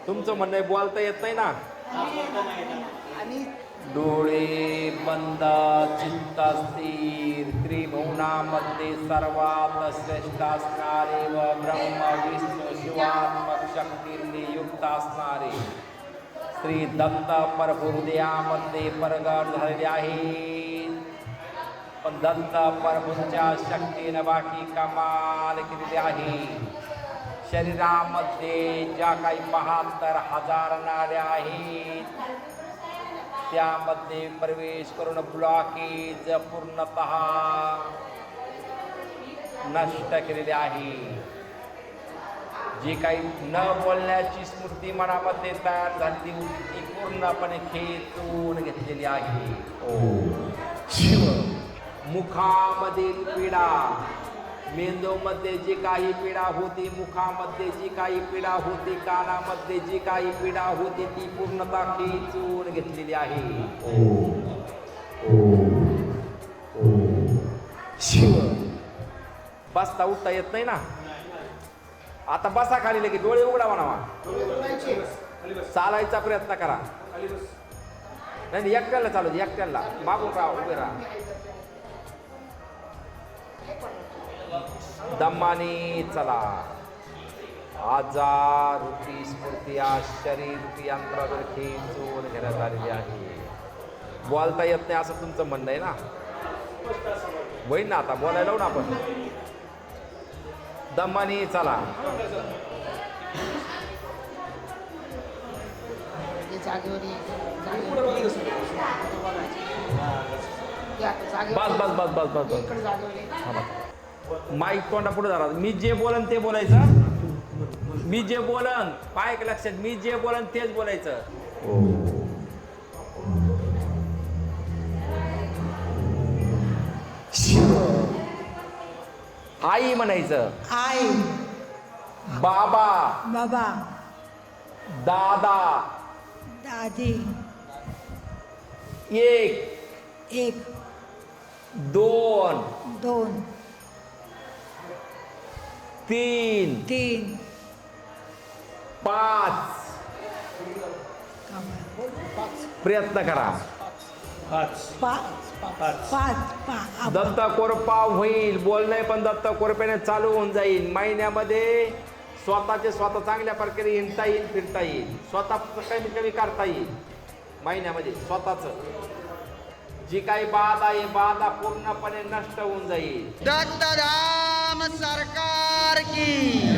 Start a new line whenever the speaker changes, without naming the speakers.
तुमचं म्हणणं बोलता येत नाही ना.
आणि
डोळे बंद, चित्त स्थिर, त्रिभुवनामध्ये सर्वात श्रेष्ठ असणारे व ब्रह्म विष्णू शिवात्मक शक्तींनी युक्त असणारे श्री दत्त प्रभू हृदयामध्ये प्रगट झालेले आहेत. पण दत्त प्रभूंच्या शक्तीनं बाकी कमाल केलेली आहे. शरीरामध्ये ज्या काही 72,000 नाड्या आहेत त्यामध्ये प्रवेश करून ब्लॉकेज पूर्णतः नष्ट केलेले आहे. जी काही न बोलण्याची स्मृती मनामध्ये तयार झालेली होती ती पूर्णपणे खेचून घेतलेली आहे. शिव मुखामधील पीडा, मेंदूमध्ये जी काही पीडा होती, मुखामध्ये जी काही पीडा होती, कानामध्ये जी काही पीडा होती ती पूर्णतः खेचून घेतलेली आहे. शिव बसता उठता येत नाही ना. आता बसा खाली लगे डोळे उघडा म्हणावा. चालायचा प्रयत्न करा. नाही एकट्याला चालू दे, एकट्याला मागून राहा, उभे राहा. दमाने चला. आजार रूपी स्फूर्ती शरीर रूपी यंत्रावर खेचून घेण्यात आलेली आहे. बोलता येत नाही असं तुमचं म्हणणं आहे ना. होईल ना आता बोलायला लावू ना आपण. दमाने चला. बस बस बस बस बस बस. माईक तोंडा पुढे झाला. मी जे बोलन ते बोलायचं. मी जे बोलन पाय लक्षात, मी जे बोलन तेच बोलायचं. आई म्हणायचं.
आई,
बाबा,
बाबा,
दादा,
दादी.
एक,
एक,
दोन,
दोन,
तीन,
तीन,
पाच. प्रयत्न करा.
पाच.
दत्त कोरपा होईल. बोलणे पण दत्त कोरप्याने चालू होऊन जाईल. महिन्यामध्ये स्वतःचे स्वतः चांगल्या प्रकारे हिंडता येईल, फिरता येईल, स्वतः कमी कमी करता येईल. महिन्यामध्ये स्वतःच जी काही बाधा आहे बाधा पूर्णपणे नष्ट होऊन जाईल.
दत्तधाम सरकार की